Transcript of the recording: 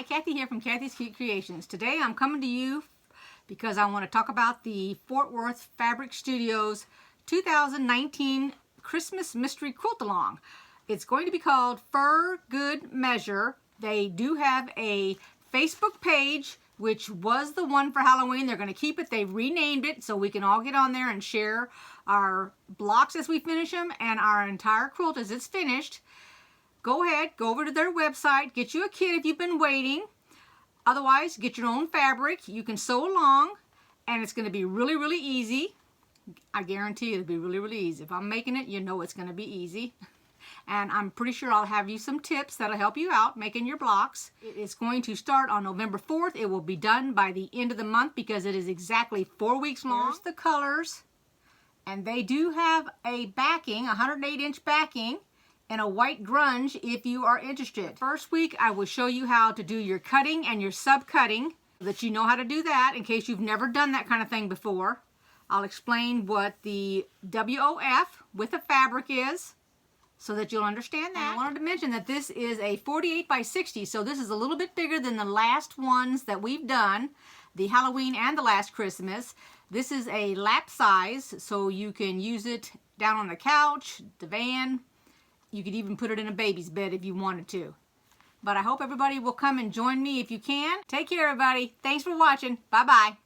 Kathy here from Kathy's Cute Creations. Today I'm coming to you because I want to talk about the Fort Worth Fabric Studios 2019 Christmas Mystery Quilt-Along. It's going to be called For Good Measure. They do have a Facebook page, which was the one for Halloween. They're going to keep it. They've renamed it so we can all get on there and share our blocks as we finish them and our entire quilt as it's finished. Go ahead, go over to their website, get you a kit if you've been waiting. Otherwise, get your own fabric. You can sew along, and it's going to be really, really easy. I guarantee it'll be really, really easy. If I'm making it, you know it's going to be easy. And I'm pretty sure I'll have you some tips that'll help you out making your blocks. It is going to start on November 4th. It will be done by the end of the month because it is exactly 4 weeks long. Here's the colors. And they do have a backing, 108-inch backing, and a white grunge if you are interested. First week I will show you how to do your cutting and your sub-cutting so that you know how to do that in case you've never done that kind of thing before. I'll explain what the WOF with the fabric is so that you'll understand that. I wanted to mention that this is a 48 by 60, so this is a little bit bigger than the last ones that we've done, the Halloween and the last Christmas. This is a lap size, so you can use it down on the couch, the van. You could even put it in a baby's bed if you wanted to. But I hope everybody will come and join me if you can. Take care, everybody. Thanks for watching. Bye-bye.